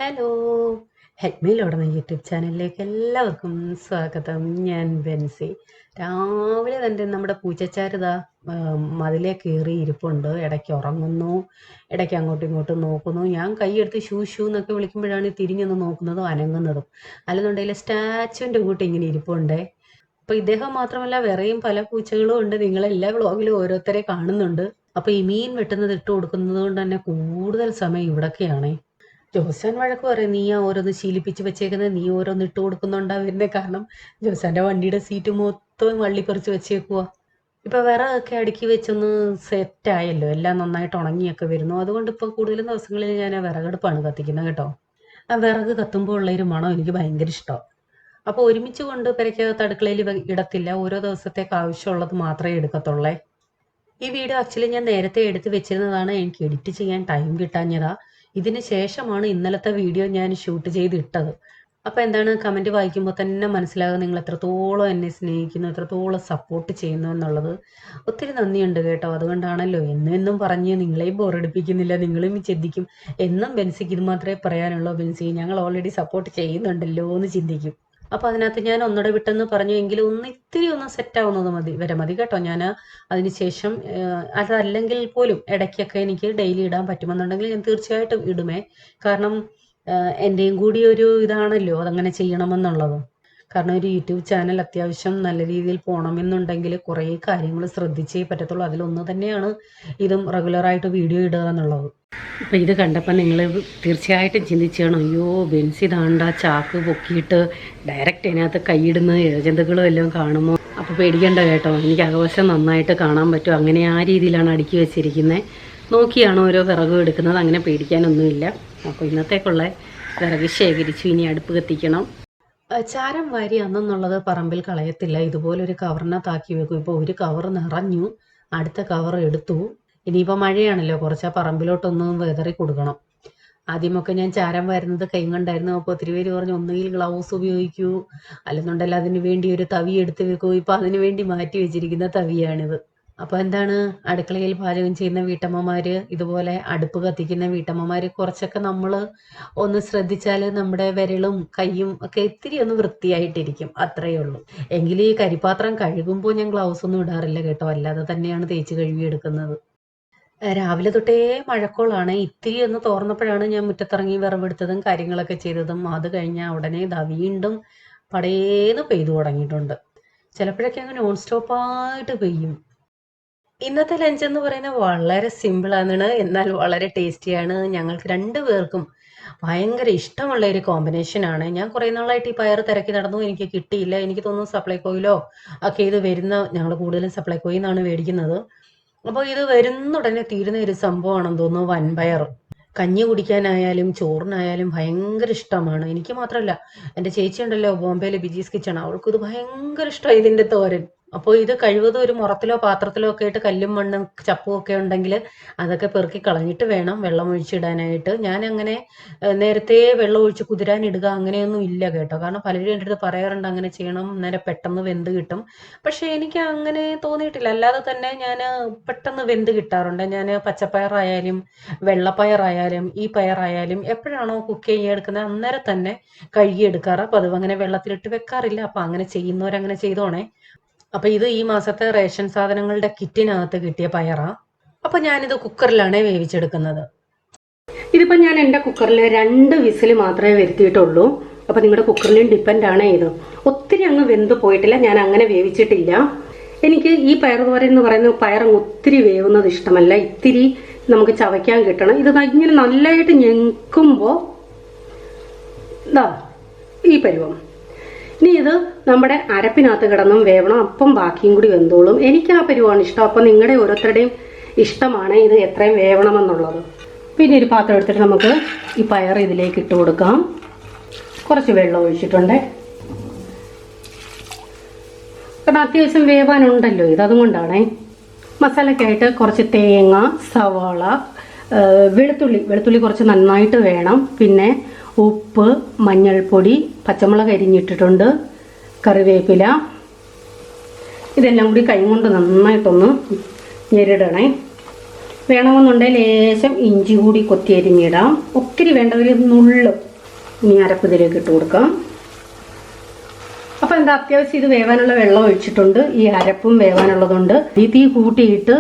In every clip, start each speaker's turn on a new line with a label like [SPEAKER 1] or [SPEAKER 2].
[SPEAKER 1] Hello, ഹെൽമിലോടുന്ന YouTube ചാനലിലേക്ക് എല്ലാവർക്കും സ്വാഗതം. ഞാൻ ബെൻസി. രാവിലെ തന്നെ നമ്മുടെ പൂച്ചച്ചാരിതാ മതിലേ കയറി ഇരിപ്പുണ്ട്. ഇടയ്ക്ക് ഉറങ്ങുന്നു, ഇടയ്ക്ക് അങ്ങോട്ടും ഇങ്ങോട്ടും നോക്കുന്നു. ഞാൻ കൈയെടുത്ത് ഷൂ ഷൂ എന്നൊക്കെ വിളിക്കുമ്പോഴാണ് തിരിഞ്ഞൊന്ന് നോക്കുന്നതും അനങ്ങുന്നതും. അല്ലെന്നുണ്ടെങ്കിൽ സ്റ്റാച്ചുവിൻ്റെ കൂട്ട് ഇങ്ങനെ ഇരിപ്പുണ്ടേ. അപ്പോൾ ഇദ്ദേഹം മാത്രമല്ല, വേറെയും പല പൂച്ചകളും ഉണ്ട്. നിങ്ങളെല്ലാ വ്ളോഗിലും ഓരോരുത്തരെ കാണുന്നുണ്ട്. അപ്പോൾ ഈ മീൻ വെട്ടുന്നത് ഇട്ട് കൊടുക്കുന്നത് കൊണ്ട് തന്നെ കൂടുതൽ സമയം ഇവിടൊക്കെയാണേ. ജോസാൻ വഴക്ക് പറയും, നീ ഓരോന്ന് ശീലിപ്പിച്ച് വെച്ചേക്കുന്നത്, നീ ഓരോന്ന് ഇട്ട് കൊടുക്കുന്നുണ്ടാവുന്നതിന്റെ കാരണം ജോസാന്റെ വണ്ടിയുടെ സീറ്റ് മൊത്തം വള്ളിപ്പറിച്ച് വെച്ചേക്കുക. ഇപ്പൊ വിറകൊക്കെ അടുക്കി വെച്ചൊന്ന് സെറ്റായല്ലോ, എല്ലാം നന്നായിട്ട് ഉണങ്ങിയൊക്കെ വരുന്നു. അതുകൊണ്ട് ഇപ്പൊ കൂടുതലും ദിവസങ്ങളിൽ ഞാൻ ആ വിറകടുപ്പാണ് കത്തിക്കുന്നത് കേട്ടോ. ആ വിറക് കത്തുമ്പോൾ ഉള്ളൊരു മണം എനിക്ക് ഭയങ്കര ഇഷ്ടമാണ്. അപ്പൊ ഒരുമിച്ച് കൊണ്ട് പെരയ്ക്കകത്ത് അടുക്കളയിൽ ഇടത്തില്ല, ഓരോ ദിവസത്തേക്ക് ആവശ്യമുള്ളത് മാത്രമേ എടുക്കത്തുള്ളേ. ഈ വീഡിയോ ആക്ച്വലി ഞാൻ നേരത്തെ എടുത്ത് വെച്ചിരുന്നതാണ്, എനിക്ക് എഡിറ്റ് ചെയ്യാൻ ടൈം കിട്ടാഞ്ഞതാ. ഇതിന് ശേഷമാണ് ഇന്നലത്തെ വീഡിയോ ഞാൻ ഷൂട്ട് ചെയ്തിട്ടത്. അപ്പോൾ എന്താണ്, കമൻറ്റ് വായിക്കുമ്പോൾ തന്നെ മനസ്സിലാകും നിങ്ങൾ എത്രത്തോളം എന്നെ സ്നേഹിക്കുന്നു, എത്രത്തോളം സപ്പോർട്ട് ചെയ്യുന്നു എന്നുള്ളത്. ഒത്തിരി നന്ദിയുണ്ട് കേട്ടോ. അതുകൊണ്ടാണല്ലോ എന്നും പറഞ്ഞ് നിങ്ങളെയും ബോറടിപ്പിക്കുന്നില്ല, നിങ്ങളും ചിന്തിക്കും എന്നും ബെൻസിക്ക് ഇത് മാത്രമേ പറയാനുള്ളൂ, ബെൻസി ഞങ്ങൾ ഓൾറെഡി സപ്പോർട്ട് ചെയ്യുന്നുണ്ടല്ലോ എന്ന് ചിന്തിക്കും. അപ്പോൾ അതിനകത്ത് ഞാൻ ഒന്നുകൂടെ വിട്ടെന്ന് പറഞ്ഞു, എങ്കിലും ഇത്തിരി ഒന്ന് സെറ്റാവുന്നത് മതി കേട്ടോ. ഞാൻ അതിനുശേഷം അതല്ലെങ്കിൽ പോലും ഇടയ്ക്കൊക്കെ എനിക്ക് ഡെയിലി ഇടാൻ പറ്റുമെന്നുണ്ടെങ്കിൽ ഞാൻ തീർച്ചയായിട്ടും ഇടുമേ. കാരണം എൻ്റെയും കൂടി ഒരു ഇതാണല്ലോ അതങ്ങനെ ചെയ്യണമെന്നുള്ളത്. കാരണം ഒരു യൂട്യൂബ് ചാനൽ അത്യാവശ്യം നല്ല രീതിയിൽ പോകണമെന്നുണ്ടെങ്കിൽ കുറേ കാര്യങ്ങൾ ശ്രദ്ധിച്ചേ പറ്റത്തുള്ളൂ. അതിലൊന്ന് തന്നെയാണ് ഇതും റെഗുലറായിട്ട് വീഡിയോ ഇടുക എന്നുള്ളത്. അപ്പം ഇത് കണ്ടപ്പോൾ നിങ്ങൾ തീർച്ചയായിട്ടും ചിന്തിച്ചാണ്, അയ്യോ ബെൻസി താണ്ട ചാക്ക് പൊക്കിയിട്ട് ഡയറക്റ്റ് അതിനകത്ത് കൈയിടുന്ന ഇഴജന്തുക്കളും എല്ലാം കാണുമോ? അപ്പോൾ പേടിക്കേണ്ട കേട്ടോ, എനിക്ക് ആഘോഷം നന്നായിട്ട് കാണാൻ പറ്റും. അങ്ങനെ ആ രീതിയിലാണ് അടുക്കി വെച്ചിരിക്കുന്നത്. നോക്കിയാണ് ഓരോ വിറകും എടുക്കുന്നത്, അങ്ങനെ പേടിക്കാനൊന്നുമില്ല. അപ്പോൾ ഇന്നത്തേക്കുള്ള വിറക് ശേഖരിച്ചു, ഇനി അടുപ്പ് കത്തിക്കണം. ചാരം വാരി അന്നെന്നുള്ളത് പറമ്പിൽ കളയത്തില്ല, ഇതുപോലൊരു കവറിനകത്താക്കി വെക്കും. ഇപ്പോൾ ഒരു കവർ നിറഞ്ഞു, അടുത്ത കവർ എടുത്തു. ഇനിയിപ്പോൾ മഴയാണല്ലോ, കുറച്ച് ആ പറമ്പിലോട്ടൊന്ന് വെതറി കൊടുക്കണം. ആദ്യമൊക്കെ ഞാൻ ചാരം വരുന്നത് കൈ കൊണ്ടായിരുന്നു. അപ്പോൾ ഒത്തിരി പേര് പറഞ്ഞു ഒന്നുകിൽ ഗ്ലൗസ് ഉപയോഗിക്കൂ, അല്ലെന്നുണ്ടെങ്കിൽ അതിന് വേണ്ടി ഒരു തവി എടുത്ത് വെക്കൂ. ഇപ്പോൾ അതിന് വേണ്ടി മാറ്റി വെച്ചിരിക്കുന്ന തവിയാണിത്. അപ്പോൾ എന്താണ്, അടുക്കളയിൽ പാചകം ചെയ്യുന്ന വീട്ടമ്മമാർ, ഇതുപോലെ അടുപ്പ് കത്തിക്കുന്ന വീട്ടമ്മമാർ കുറച്ചൊക്കെ നമ്മൾ ഒന്ന് ശ്രദ്ധിച്ചാൽ നമ്മുടെ വിരലും കൈയും ഒക്കെ ഇത്തിരി ഒന്ന് വൃത്തിയായിട്ടിരിക്കും, അത്രയേ ഉള്ളൂ. എങ്കിലും ഈ കരിപ്പാത്രം കഴുകുമ്പോൾ ഞാൻ ഗ്ലൗസ് ഒന്നും ഇടാറില്ല കേട്ടോ, അല്ലാതെ തന്നെയാണ് തേച്ച് കഴുകിയെടുക്കുന്നത്. രാവിലെ തൊട്ടേ മഴക്കോളാണ്. ഇത്തിരി ഒന്ന് തോർന്നപ്പോഴാണ് ഞാൻ മുറ്റത്തിറങ്ങി വിറവെടുത്തതും കാര്യങ്ങളൊക്കെ ചെയ്തതും. അത് കഴിഞ്ഞാൽ ഉടനെ വീണ്ടും പടേന്ന് പെയ്തു തുടങ്ങിയിട്ടുണ്ട്. ചിലപ്പോഴൊക്കെ അങ്ങ് നോൺ സ്റ്റോപ്പായിട്ട് പെയ്യും. ഇന്നത്തെ ലഞ്ച് എന്ന് പറയുന്നത് വളരെ സിമ്പിളാണ്, എന്നാൽ വളരെ ടേസ്റ്റിയാണ്. ഞങ്ങൾക്ക് രണ്ടുപേർക്കും ഭയങ്കര ഇഷ്ടമുള്ള ഒരു കോമ്പിനേഷനാണ്. ഞാൻ കുറേ നാളായിട്ട് ഈ പയർ തിരക്കി നടന്നു, എനിക്ക് കിട്ടിയില്ല. എനിക്ക് തോന്നുന്നു സപ്ലൈകോയിലോ ഒക്കെ ഇത് വരുന്ന, ഞങ്ങൾ കൂടുതലും സപ്ലൈകോയിൽ നിന്നാണ് മേടിക്കുന്നത്. അപ്പോൾ ഇത് വരുന്ന ഉടനെ തീരുന്ന ഒരു സംഭവമാണെന്ന് തോന്നുന്നു വൻപയർ. കഞ്ഞി കുടിക്കാനായാലും ചോറിനായാലും ഭയങ്കര ഇഷ്ടമാണ്. എനിക്ക് മാത്രമല്ല, എൻ്റെ ചേച്ചി ഉണ്ടല്ലോ ബോംബെയിലെ ബിജീസ് കിച്ചൺ, അവൾക്കിത് ഭയങ്കര ഇഷ്ടമാണ് ഇതിൻ്റെ തോരൻ. അപ്പോൾ ഇത് കഴിവതും ഒരു മുറത്തിലോ പാത്രത്തിലോ ഒക്കെ ആയിട്ട് കല്ലും മണ്ണും ചപ്പും ഒക്കെ ഉണ്ടെങ്കിൽ അതൊക്കെ പെറുക്കി കളഞ്ഞിട്ട് വേണം വെള്ളം ഒഴിച്ചിടാനായിട്ട്. ഞാൻ അങ്ങനെ നേരത്തെ വെള്ളം ഒഴിച്ച് കുതിരാനിടുക അങ്ങനെയൊന്നും ഇല്ല കേട്ടോ. കാരണം പലരും എൻ്റെ അടുത്ത് പറയാറുണ്ട് അങ്ങനെ ചെയ്യണം, നേരെ പെട്ടെന്ന് വെന്ത് കിട്ടും. പക്ഷേ എനിക്ക് അങ്ങനെ തോന്നിയിട്ടില്ല. അല്ലാതെ തന്നെ ഞാൻ പെട്ടെന്ന് വെന്ത് കിട്ടാറുണ്ട്. ഞാൻ പച്ചപ്പയറായാലും വെള്ളപ്പയറായാലും ഈ പയറായാലും എപ്പോഴാണോ കുക്ക് ചെയ്യെടുക്കുന്നത് അന്നേരം തന്നെ കഴുകിയെടുക്കാറ്. അപ്പോൾ അത് അങ്ങനെ വെള്ളത്തിലിട്ട് വെക്കാറില്ല. അപ്പോൾ അങ്ങനെ ചെയ്യുന്നവരങ്ങനെ ചെയ്തോണേ. അപ്പൊ ഇത് ഈ മാസത്തെ റേഷൻ സാധനങ്ങളുടെ കിറ്റിനകത്ത് കിട്ടിയ പയറാ. അപ്പൊ ഞാനിത് കുക്കറിലാണ് വേവിച്ചെടുക്കുന്നത്. ഇതിപ്പോ ഞാൻ എൻ്റെ കുക്കറിൽ 2 വിസിൽ മാത്രമേ വരുത്തിയിട്ടുള്ളൂ. അപ്പൊ നിങ്ങളുടെ കുക്കറിലും ഡിപ്പെൻഡ് ആണ് ഇത്. ഒത്തിരി അങ്ങ് വെന്ത് പോയിട്ടില്ല, ഞാൻ അങ്ങനെ വേവിച്ചിട്ടില്ല. എനിക്ക് ഈ പയർ തോരൻ എന്ന് പറയുന്ന പയർ ഒത്തിരി വേവുന്നത് ഇഷ്ടമല്ല, ഇത്തിരി നമുക്ക് ചവയ്ക്കാൻ കിട്ടണം. ഇത് ഇങ്ങനെ നല്ലതായിട്ട് ഞെക്കുമ്പോൾ ഈ പരുവം. ഇനി ഇത് നമ്മുടെ അരപ്പിനകത്ത് കിടന്നും വേവണം, അപ്പം ബാക്കിയും കൂടി വെന്തോളും. എനിക്ക് ആ പരുവാണ് ഇഷ്ടം. അപ്പം നിങ്ങളുടെ ഓരോരുത്തരുടെയും ഇഷ്ടമാണ് ഇത് എത്രയും വേവണമെന്നുള്ളത്. പിന്നെ ഒരു പാത്രം എടുത്തിട്ട് നമുക്ക് ഈ പയർ ഇതിലേക്ക് ഇട്ട് കൊടുക്കാം. കുറച്ച് വെള്ളം ഒഴിച്ചിട്ടുണ്ട്, കാരണം അത്യാവശ്യം വേവാനുണ്ടല്ലോ ഇത്, അതുകൊണ്ടാണേ. മസാലയ്ക്കായിട്ട് കുറച്ച് തേങ്ങ, സവാള, വെളുത്തുള്ളി കുറച്ച് നന്നായിട്ട് വേണം. പിന്നെ ഉപ്പ്, മഞ്ഞൾപ്പൊടി, പച്ചമുളക് അരിഞ്ഞിട്ടിട്ടുണ്ട്, കറിവേപ്പില, ഇതെല്ലാം കൂടി കൈ കൊണ്ട് നന്നായിട്ടൊന്ന് ഞെരിടണേ. വേണമെന്നുണ്ടെങ്കിൽ ലേശം ഇഞ്ചി കൂടി കൊത്തി അരിഞ്ഞിടാം. ഒത്തിരി വേണ്ടതിൽ നുള്ളു ഇനി അരപ്പ് ഇതിലേക്ക് ഇട്ട് കൊടുക്കാം. അപ്പോൾ എന്താ അത്യാവശ്യം ഇത് വേവാനുള്ള വെള്ളം ഒഴിച്ചിട്ടുണ്ട്. ഈ അരപ്പും വേവാനുള്ളതുണ്ട്. ഈ തീ കൂട്ടിയിട്ട്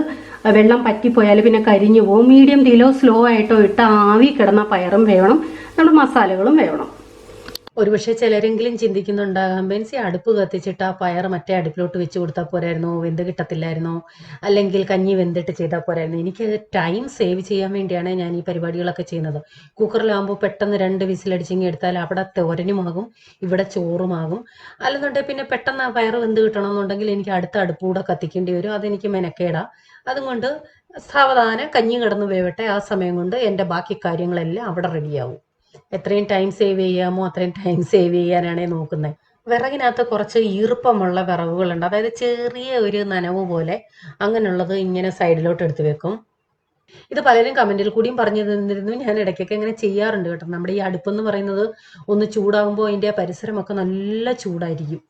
[SPEAKER 1] വെള്ളം പറ്റിപ്പോയാൽ പിന്നെ കരിഞ്ഞു പോകും. മീഡിയം തീയിലോ സ്ലോ ആയിട്ടോ ഇട്ട് ആവി കിടന്ന പയറും വേവണം, നമ്മുടെ മസാലകളും വേവണം. ഒരുപക്ഷെ ചിലരെങ്കിലും ചിന്തിക്കുന്നുണ്ടാകാം, ബെൻസി അടുപ്പ് കത്തിച്ചിട്ട് ആ പയർ മറ്റേ അടുപ്പിലോട്ട് വെച്ച് കൊടുത്താൽ പോരായിരുന്നോ, വെന്ത് കിട്ടത്തില്ലായിരുന്നോ, അല്ലെങ്കിൽ കഞ്ഞി വെന്തിട്ട് ചെയ്താൽ പോരായിരുന്നു. എനിക്ക് ടൈം സേവ് ചെയ്യാൻ വേണ്ടിയാണ് ഞാൻ ഈ പരിപാടികളൊക്കെ ചെയ്യുന്നത്. കുക്കറിലാകുമ്പോൾ പെട്ടെന്ന് 2 വിസിലടിച്ചിങ്ങി എടുത്താൽ അവിടെ തോരനുമാകും, ഇവിടെ ചോറുമാകും. അല്ലെന്നുണ്ടെങ്കിൽ പിന്നെ പെട്ടെന്ന് ആ പയർ വെന്ത് കിട്ടണമെന്നുണ്ടെങ്കിൽ എനിക്ക് അടുത്ത അടുപ്പ് കൂടെ കത്തിക്കേണ്ടി വരും. അതെനിക്ക് മെനക്കേടാ. അതുകൊണ്ട് സാവധാനം കഞ്ഞി കിടന്ന് വേവട്ടെ. ആ സമയം കൊണ്ട് എൻ്റെ ബാക്കി കാര്യങ്ങളെല്ലാം അവിടെ റെഡിയാവും. എത്രയും ടൈം സേവ് ചെയ്യാമോ അത്രയും ടൈം സേവ് ചെയ്യാനാണ് നോക്കുന്നത്. വിറകിനകത്ത് കുറച്ച് ഈർപ്പമുള്ള വിറകുകളുണ്ട്, അതായത് ചെറിയ ഒരു നനവ് പോലെ. അങ്ങനെയുള്ളത് ഇങ്ങനെ സൈഡിലോട്ട് എടുത്ത് വെക്കും. ഇത് പലരും കമന്റിൽ കൂടിയും പറഞ്ഞു തന്നിരുന്നു. ഞാൻ ഇടയ്ക്കൊക്കെ ഇങ്ങനെ ചെയ്യാറുണ്ട് കേട്ടോ. നമ്മുടെ ഈ അടുപ്പെന്ന് പറയുന്നത് ഒന്ന് ചൂടാകുമ്പോൾ അതിൻ്റെ പരിസരമൊക്കെ നല്ല ചൂടായിരിക്കും.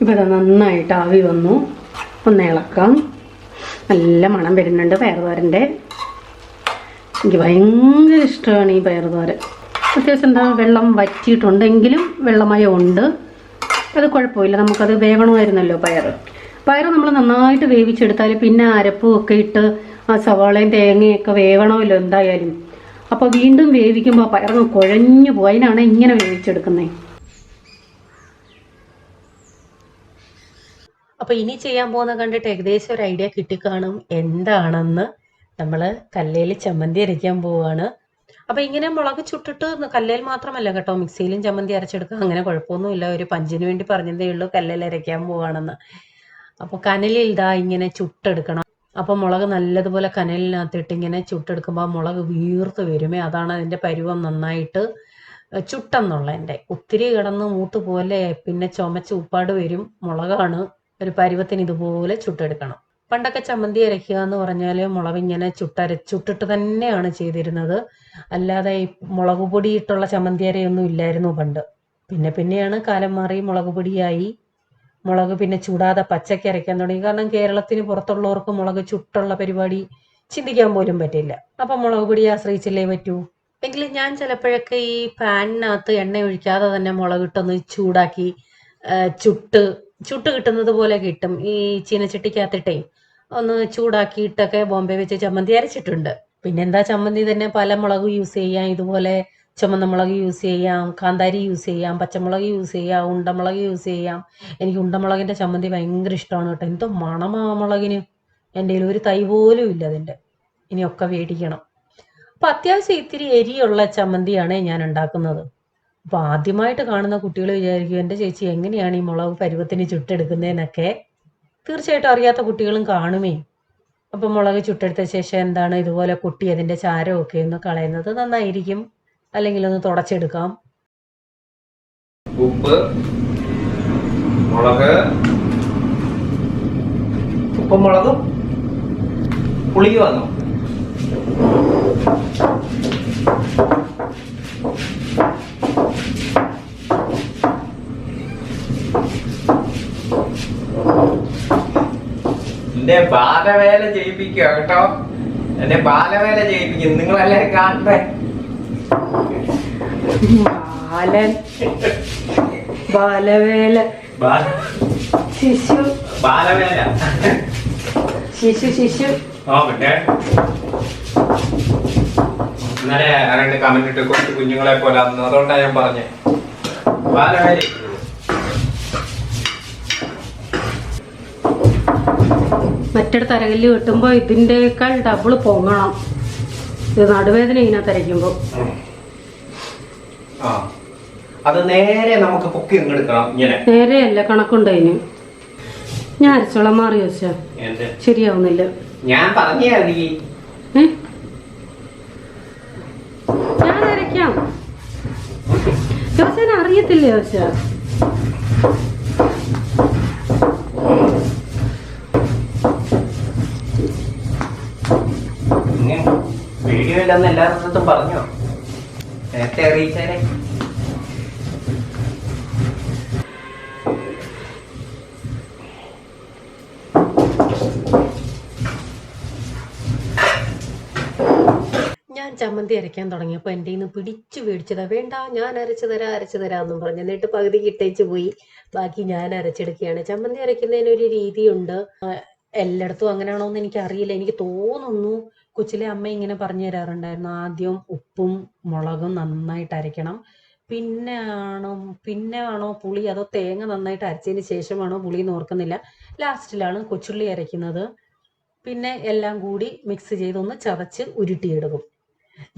[SPEAKER 1] ഇവിടെ നന്നായിട്ട് ആവി വന്നു. ഒന്ന് ഇളക്കാം. നല്ല മണം വരുന്നുണ്ട് പയറുതോരൻ്റെ. എനിക്ക് ഭയങ്കര ഇഷ്ടമാണ് ഈ പയറുതോരൻ. അത്യാവശ്യം എന്താ വെള്ളം വറ്റിയിട്ടുണ്ടെങ്കിലും വെള്ളമയം ഉണ്ട്. അത് കുഴപ്പമില്ല, നമുക്കത് വേവണമായിരുന്നല്ലോ പയർ നമ്മൾ നന്നായിട്ട് വേവിച്ചെടുത്താൽ പിന്നെ അരപ്പും ഒക്കെ ഇട്ട് ആ സവാളയും തേങ്ങയൊക്കെ വേവണമല്ലോ എന്തായാലും. അപ്പോൾ വീണ്ടും വേവിക്കുമ്പോൾ പയർ കുഴഞ്ഞു പോകും. അതിനാണ് ഇങ്ങനെ വേവിച്ചെടുക്കുന്നത്. അപ്പോൾ ഇനി ചെയ്യാൻ പോകുന്ന കണ്ടിട്ട് ഏകദേശം ഒരു ഐഡിയ കിട്ടിക്കാണും എന്താണെന്ന്. നമ്മൾ കല്ലേൽ ചമ്മന്തി അരയ്ക്കാൻ പോവുകയാണ്. അപ്പോൾ ഇങ്ങനെ മുളക് ചുട്ടിട്ട് കല്ലേൽ മാത്രമല്ല കേട്ടോ, മിക്സിയിലും ചമ്മന്തി അരച്ചെടുക്കാം. അങ്ങനെ കുഴപ്പമൊന്നുമില്ല. ഒരു പഞ്ചിന് വേണ്ടി പറഞ്ഞതേ ഉള്ളൂ കല്ലേൽ അരയ്ക്കാൻ പോവാണെന്ന്. അപ്പോൾ കനലിൽ ഇതാ ഇങ്ങനെ ചുട്ടെടുക്കണം. അപ്പോൾ മുളക് നല്ലതുപോലെ കനലിനകത്തിട്ട് ഇങ്ങനെ ചുട്ടെടുക്കുമ്പോൾ മുളക് വീർത്ത് വരുമേ, അതാണ് അതിൻ്റെ പരുവം. നന്നായിട്ട് ചുട്ടെന്നുള്ളതിൻ്റെ ഒത്തിരി കിടന്ന് മൂത്ത് പോലെ പിന്നെ ചുമച്ച് ഉപ്പാട് വരും. മുളകാണ് ഒരു പരുവത്തിന് ഇതുപോലെ ചുട്ടെടുക്കണം. പണ്ടൊക്കെ ചമ്മന്തി അരയ്ക്കുക എന്ന് പറഞ്ഞാൽ മുളക് ഇങ്ങനെ ചുട്ടിട്ട് തന്നെയാണ് ചെയ്തിരുന്നത്. അല്ലാതെ ഈ മുളക് പൊടിയിട്ടുള്ള ചമ്മന്തി അരയൊന്നും ഇല്ലായിരുന്നു പണ്ട്. പിന്നെയാണ് കാലം മാറി മുളക് പൊടിയായി. മുളക് പിന്നെ ചൂടാതെ പച്ചയ്ക്ക് അരയ്ക്കാൻ തുടങ്ങി. കാരണം കേരളത്തിന് പുറത്തുള്ളവർക്ക് മുളക് ചുട്ടുള്ള പരിപാടി ചിന്തിക്കാൻ പോലും പറ്റില്ല. അപ്പം മുളക് പൊടിയെ ആശ്രയിച്ചില്ലേ പറ്റൂ. എങ്കിലും ഞാൻ ചിലപ്പോഴൊക്കെ ഈ പാനിനകത്ത് എണ്ണ ഒഴിക്കാതെ തന്നെ മുളകിട്ടൊന്ന് ചൂടാക്കി ചുട്ട് കിട്ടുന്നത് പോലെ കിട്ടും. ഈ ചീനച്ചട്ടിക്കകത്തിട്ടേ ഒന്ന് ചൂടാക്കിയിട്ടൊക്കെ ബോംബെ വെച്ച് ചമ്മന്തി അരച്ചിട്ടുണ്ട്. പിന്നെന്താ, ചമ്മന്തി തന്നെ പല മുളക് യൂസ് ചെയ്യാം. ഇതുപോലെ ചുമന്ന മുളക് യൂസ് ചെയ്യാം, കാന്താരി യൂസ് ചെയ്യാം, പച്ചമുളക് യൂസ് ചെയ്യാം, ഉണ്ടമുളക് യൂസ് ചെയ്യാം. എനിക്ക് ഉണ്ടമുളകിൻ്റെ ചമ്മന്തി ഭയങ്കര ഇഷ്ടമാണ് കേട്ടോ. എന്തോ മണമാ മുളകിന്. എൻ്റെ കയ്യിൽ ഒരു തൈ പോലും ഇല്ല അതിൻ്റെ. ഇനിയൊക്കെ മേടിക്കണം. അപ്പം അത്യാവശ്യം ഇത്തിരി എരിയുള്ള ചമ്മന്തിയാണ് ഞാൻ ഉണ്ടാക്കുന്നത്. അപ്പോൾ ആദ്യമായിട്ട് കാണുന്ന കുട്ടികൾ വിചാരിക്കും, എൻ്റെ ചേച്ചി എങ്ങനെയാണ് ഈ മുളക് പരുവത്തിന് ചുട്ടെടുക്കുന്നതെന്നൊക്കെ. തീർച്ചയായിട്ടും അറിയാത്ത കുട്ടികളും കാണുമേ. അപ്പം മുളക് ചുട്ടെടുത്ത ശേഷം എന്താണ് ഇതുപോലെ കൊട്ടി അതിൻ്റെ ചാരമൊക്കെ ഒന്ന് കളയുന്നത് നന്നായിരിക്കും. അല്ലെങ്കിൽ ഒന്ന് തുടച്ചെടുക്കാം.
[SPEAKER 2] ഉപ്പ്, മുളക്, ഉപ്പും മുളകും പുളി വന്നു. എന്നെ ബാലവേല ചെയ്യിപ്പിക്കുക കേട്ടോ. എന്നെ ബാലവേല ചെയ്യിപ്പിക്കും. നിങ്ങളെല്ലാരും കാണട്ടെ.
[SPEAKER 1] ബാലവേല ശിശു
[SPEAKER 2] ബാലവേല
[SPEAKER 1] ശിശു.
[SPEAKER 2] പിന്നെ ഇന്നലെ രണ്ട് കമന്റ് ഇട്ട് കുറച്ച് കുഞ്ഞുങ്ങളെ പോലെ അന്ന്, അതുകൊണ്ടാണ് ഞാൻ പറഞ്ഞേ ബാലവേല.
[SPEAKER 1] മറ്റിടത്ത് അരകല്ല് വെട്ടുമ്പോൾ ഇതിൻ്റെക്കാൾ ഡബിൾ പൊങ്ങണം. ഇത് നടുവേദന ഇതിനകത്ത് അരയ്ക്കുമ്പോൾ.
[SPEAKER 2] അത് നേരെ നമുക്ക് പൊക്കി എടുക്കണം. ഇങ്ങനെ
[SPEAKER 1] നേരെയല്ല, കണക്കുണ്ട് അതിന്. ഞാൻ അരച്ചോളം മാറി വെച്ചാ ശരിയാവുന്നില്ല.
[SPEAKER 2] ഞാൻ പറഞ്ഞേ
[SPEAKER 1] ഞാൻ അരയ്ക്കാം. ചോദിച്ചാൽ അറിയത്തില്ല ചോദിച്ചാ.
[SPEAKER 2] വീഡിയോ ഇല്ലെന്ന് എല്ലാവരുടെ പറഞ്ഞോ, നേരത്തെ അറിയിച്ചേരെ.
[SPEAKER 1] ഞാൻ ചമ്മന്തി അരയ്ക്കാൻ തുടങ്ങിയപ്പോൾ എൻ്റെ നിന്ന് പിടിച്ചു മേടിച്ചതാ. വേണ്ട, ഞാൻ അരച്ചു തരാം എന്നും പറഞ്ഞു. എന്നിട്ട് പകുതി ഇട്ടേച്ച് പോയി. ബാക്കി ഞാൻ അരച്ചെടുക്കുകയാണ്. ചമ്മന്തി അരയ്ക്കുന്നതിനൊരു രീതിയുണ്ട്. എല്ലായിടത്തും അങ്ങനെയാണോ എന്ന് എനിക്കറിയില്ല. എനിക്ക് തോന്നുന്നു കൊച്ചിലെ അമ്മ ഇങ്ങനെ പറഞ്ഞു തരാറുണ്ടായിരുന്നു. ആദ്യം ഉപ്പും മുളകും നന്നായിട്ട് അരയ്ക്കണം, പിന്നെ ആണോ പുളി, അതോ തേങ്ങ നന്നായിട്ട് അരച്ചതിന് ശേഷമാണോ പുളി എന്ന് ഓർക്കുന്നില്ല, ലാസ്റ്റിലാണ് കൊച്ചുള്ളി അരയ്ക്കുന്നത്. പിന്നെ എല്ലാം കൂടി മിക്സ് ചെയ്തൊന്ന് ചതച്ച് ഉരുട്ടിയെടുക്കും.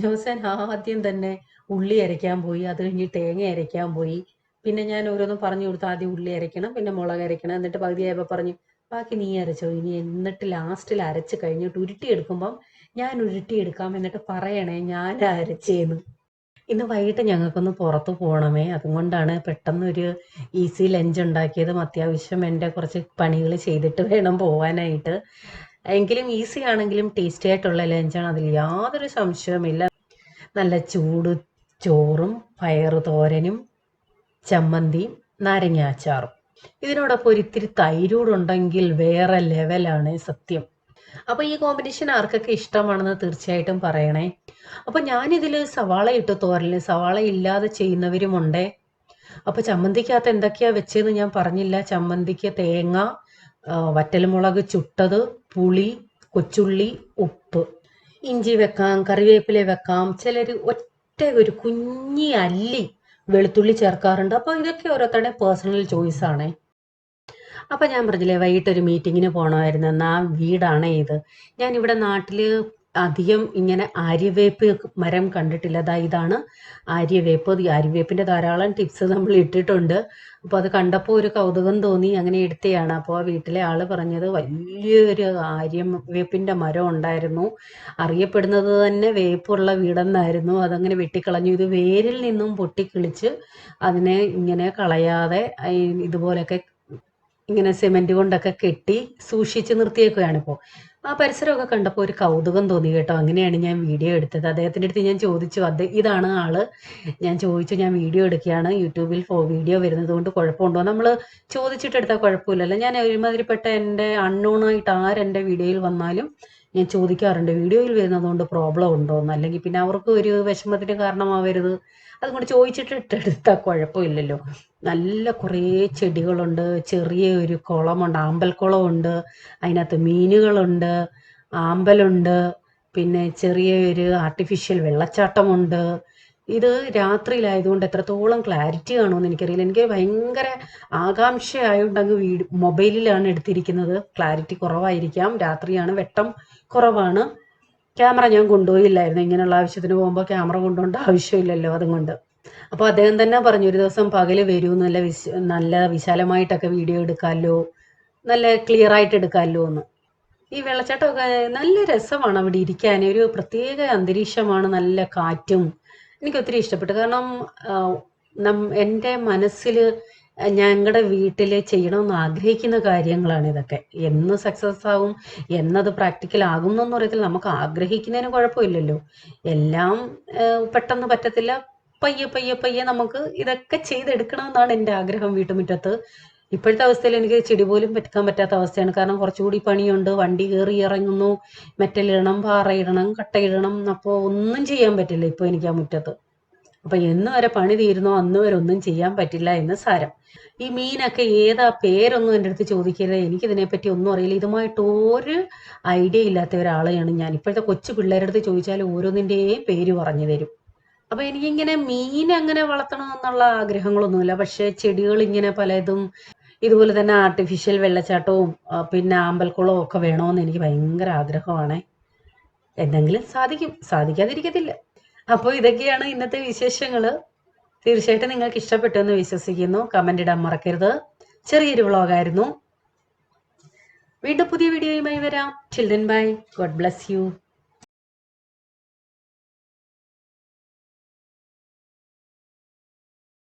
[SPEAKER 1] ജോസൻ ആദ്യം തന്നെ ഉള്ളി അരയ്ക്കാൻ പോയി, അത് കഴിഞ്ഞ് തേങ്ങ അരയ്ക്കാൻ പോയി. പിന്നെ ഞാൻ ഓരോന്നും പറഞ്ഞു കൊടുത്തു. ആദ്യം ഉള്ളി അരയ്ക്കണം, പിന്നെ മുളക് അരയ്ക്കണം. എന്നിട്ട് പകുതിയായപ്പോൾ പറഞ്ഞു, ബാക്കി നീ അരച്ചോ ഇനി. എന്നിട്ട് ലാസ്റ്റിൽ അരച്ച് കഴിഞ്ഞിട്ട് ഉരുട്ടിയെടുക്കുമ്പം ഞാൻ ഉരുട്ടിയെടുക്കാം, എന്നിട്ട് പറയണേ ഞാൻ അരച്ചേന്ന്. ഇന്ന് വൈകിട്ട് ഞങ്ങൾക്കൊന്ന് പുറത്ത് പോകണമേ, അതുകൊണ്ടാണ് പെട്ടെന്നൊരു ഈസി ലഞ്ച് ഉണ്ടാക്കിയതും. അത്യാവശ്യം എൻ്റെ കുറച്ച് പണികൾ ചെയ്തിട്ട് വേണം പോകാനായിട്ട്. എങ്കിലും ഈസി ആണെങ്കിലും ടേസ്റ്റി ആയിട്ടുള്ള ലഞ്ചാണ്, അതിൽ യാതൊരു സംശയവുമില്ല. നല്ല ചൂട് ചോറും പയറ് തോരനും ചമ്മന്തിയും നാരങ്ങ അച്ചാറും, ഇതിനോടൊപ്പം ഒരിത്തിരി തൈരൂടുണ്ടെങ്കിൽ വേറെ ലെവലാണ് സത്യം. അപ്പോൾ ഈ കോമ്പിനേഷൻ ആർക്കൊക്കെ ഇഷ്ടമാണെന്ന് തീർച്ചയായിട്ടും പറയണേ. അപ്പോൾ ഞാനിതിൽ സവാള ഇട്ട് തോരല്, സവാള ഇല്ലാതെ ചെയ്യുന്നവരുമുണ്ടേ. അപ്പോൾ ചമ്മന്തിക്കകത്ത് എന്തൊക്കെയാ വെച്ചതെന്ന് ഞാൻ പറഞ്ഞില്ല. ചമ്മന്തിക്ക് തേങ്ങ, വറ്റൽമുളക് ചുട്ടത്, പുളി, കൊച്ചുള്ളി, ഉപ്പ്, ഇഞ്ചി വെക്കാം, കറിവേപ്പില വെക്കാം, ചിലർ ഒറ്റ ഒരു കുഞ്ഞി അല്ലി വെളുത്തുള്ളി ചേർക്കാറുണ്ട്. അപ്പോൾ ഇതൊക്കെ ഓരോരുത്തരുടെ പേഴ്സണൽ ചോയ്സ് ആണേ. അപ്പം ഞാൻ പറഞ്ഞില്ലേ വൈകിട്ടൊരു മീറ്റിങ്ങിന് പോകണമായിരുന്നു. എന്നാൽ ആ വീടാണ് ഇത്. ഞാനിവിടെ നാട്ടിൽ അധികം ഇങ്ങനെ ആര്യവേപ്പ് മരം കണ്ടിട്ടില്ല. ഇതാണ് ആര്യവേപ്പ്. ഈ ആര്യവേപ്പിൻ്റെ ധാരാളം ടിപ്സ് നമ്മൾ ഇട്ടിട്ടുണ്ട്. അപ്പോൾ അത് കണ്ടപ്പോൾ ഒരു കൗതുകം തോന്നി, അങ്ങനെ എടുത്തതാണ്. അപ്പോൾ ആ വീട്ടിലെ ആൾ പറഞ്ഞത് വലിയൊരു ആര്യവേപ്പിൻ്റെ മരം ഉണ്ടായിരുന്നു, അറിയപ്പെടുന്നത് തന്നെ വേപ്പുള്ള വീടെന്നായിരുന്നു. അതങ്ങനെ വെട്ടിക്കളഞ്ഞു. ഇത് വേരിൽ നിന്നും പൊട്ടിക്കിളിച്ച് അതിനെ ഇങ്ങനെ കളയാതെ ഇതുപോലെയൊക്കെ ഇങ്ങനെ സിമെന്റ് കൊണ്ടൊക്കെ കെട്ടി സൂക്ഷിച്ച് നിർത്തിയേക്കുകയാണിപ്പോൾ. ആ പരിസരമൊക്കെ കണ്ടപ്പോൾ ഒരു കൗതുകം തോന്നി കേട്ടോ. അങ്ങനെയാണ് ഞാൻ വീഡിയോ എടുത്തത്. അദ്ദേഹത്തിൻ്റെ അടുത്ത് ഞാൻ ചോദിച്ചു, ഇതാണ് ആള്. ഞാൻ ചോദിച്ചു, ഞാൻ വീഡിയോ എടുക്കുകയാണ്, യൂട്യൂബിൽ വീഡിയോ വരുന്നത് കൊണ്ട് കുഴപ്പമുണ്ടോ? നമ്മൾ ചോദിച്ചിട്ടെടുത്താൽ കുഴപ്പമില്ലല്ലോ. ഞാൻ ഒരുമാതിരിപ്പെട്ട എൻ്റെ അൺനോണായിട്ട് ആരെൻ്റെ വീഡിയോയിൽ വന്നാലും ഞാൻ ചോദിക്കാറുണ്ട്, വീഡിയോയിൽ വരുന്നത് കൊണ്ട് പ്രോബ്ലം ഉണ്ടോ എന്ന്. അല്ലെങ്കിൽ പിന്നെ അവർക്ക് ഒരു വിഷമത്തിന് കാരണമാവരുത്. അതുകൊണ്ട് ചോദിച്ചിട്ട് ഇട്ടെടുത്താൽ കുഴപ്പമില്ലല്ലോ. നല്ല കുറേ ചെടികളുണ്ട്, ചെറിയ ഒരു കുളമുണ്ട്, ആമ്പൽക്കുളമുണ്ട്. അതിനകത്ത് മീനുകളുണ്ട്, ആമ്പലുണ്ട്, പിന്നെ ചെറിയൊരു ആർട്ടിഫിഷ്യൽ വെള്ളച്ചാട്ടമുണ്ട്. ഇത് രാത്രിയിലായതുകൊണ്ട് എത്രത്തോളം ക്ലാരിറ്റി കാണുമെന്ന് എനിക്കറിയില്ല. എനിക്ക് ഭയങ്കര ആകാംക്ഷയായതുകൊണ്ട് അങ്ങ് മൊബൈലിലാണ് എടുത്തിരിക്കുന്നത്. ക്ലാരിറ്റി കുറവായിരിക്കാം, രാത്രിയാണ്, വെട്ടം കുറവാണ്. ക്യാമറ ഞാൻ കൊണ്ടുപോയില്ലായിരുന്നു. ഇങ്ങനെയുള്ള ആവശ്യത്തിന് പോകുമ്പോൾ ക്യാമറ കൊണ്ടുപോകേണ്ട ആവശ്യമില്ലല്ലോ, അതുകൊണ്ട്. അപ്പോൾ അദ്ദേഹം തന്നെ പറഞ്ഞു, ഒരു ദിവസം പകല് വരൂ, നല്ല വിശാലമായിട്ടൊക്കെ വീഡിയോ എടുക്കാമല്ലോ, നല്ല ക്ലിയർ ആയിട്ട് എടുക്കാമല്ലോ എന്ന്. ഈ വെള്ളച്ചാട്ടമൊക്കെ നല്ല രസമാണ് അവിടെ ഇരിക്കാൻ. ഒരു പ്രത്യേക അന്തരീക്ഷമാണ്, നല്ല കാറ്റും. എനിക്ക് ഒത്തിരി ഇഷ്ടപ്പെട്ടു. കാരണം എൻ്റെ മനസ്സിൽ ഞങ്ങളുടെ വീട്ടിൽ ചെയ്യണമെന്ന് ആഗ്രഹിക്കുന്ന കാര്യങ്ങളാണ് ഇതൊക്കെ. എന്ന് സക്സസ് ആവും, എന്നത് പ്രാക്ടിക്കൽ ആകും എന്നൊന്നും അറിയത്തില്ല. നമുക്ക് ആഗ്രഹിക്കുന്നതിന് കുഴപ്പമില്ലല്ലോ. എല്ലാം പെട്ടെന്ന് പറ്റത്തില്ല. പയ്യെ പയ്യെ പയ്യെ നമുക്ക് ഇതൊക്കെ ചെയ്തെടുക്കണമെന്നാണ് എൻ്റെ ആഗ്രഹം വീട്ടുമുറ്റത്ത്. ഇപ്പോഴത്തെ അവസ്ഥയിൽ എനിക്ക് ചെടി പോലും വെക്കാൻ പറ്റാത്ത അവസ്ഥയാണ്. കാരണം കുറച്ചുകൂടി പണിയുണ്ട്. വണ്ടി കയറി ഇറങ്ങുന്നു, മെറ്റലിടണം, പാറയിടണം, കട്ടയിടണം. അപ്പോൾ ഒന്നും ചെയ്യാൻ പറ്റില്ല ഇപ്പോൾ എനിക്ക് ആ മുറ്റത്ത്. അപ്പം എന്ന് വരെ പണി തീരുന്നോ അന്ന് വരെ ഒന്നും ചെയ്യാൻ പറ്റില്ല എന്ന് സാരം. ഈ മീനൊക്കെ ഏതാ പേരൊന്നും എൻ്റെ അടുത്ത് ചോദിക്കരുത്, എനിക്കിതിനെപ്പറ്റി ഒന്നും അറിയില്ല. ഇതുമായിട്ട് ഒരു ഐഡിയ ഇല്ലാത്ത ഒരാളെയാണ് ഞാൻ. ഇപ്പോഴത്തെ കൊച്ചു പിള്ളേരുടെ അടുത്ത് ചോദിച്ചാൽ ഓരോന്നിൻ്റെയും പേര് പറഞ്ഞു തരും. അപ്പോൾ എനിക്കിങ്ങനെ മീൻ അങ്ങനെ വളർത്തണമെന്നുള്ള ആഗ്രഹങ്ങളൊന്നുമില്ല. പക്ഷേ ചെടികൾ ഇങ്ങനെ പലതും ഇതുപോലെ തന്നെ ആർട്ടിഫിഷ്യൽ വെള്ളച്ചാട്ടവും പിന്നെ ആമ്പൽക്കുളവും ഒക്കെ വേണമെന്ന് എനിക്ക് ഭയങ്കര ആഗ്രഹമാണ്. എന്തെങ്കിലും സാധിക്കും, സാധിക്കാതിരിക്കത്തില്ല. അപ്പോൾ ഇതൊക്കെയാണ് ഇന്നത്തെ വിശേഷങ്ങൾ. തീർച്ചയായിട്ടും നിങ്ങൾക്ക് ഇഷ്ടപ്പെട്ടു എന്ന് വിശ്വസിക്കുന്നു. കമൻ്റ് ഇടാൻ മറക്കരുത്. ചെറിയൊരു വ്ളോഗായിരുന്നു. വീണ്ടും പുതിയ വീഡിയോയുമായി വരാം. Children bye. God bless U.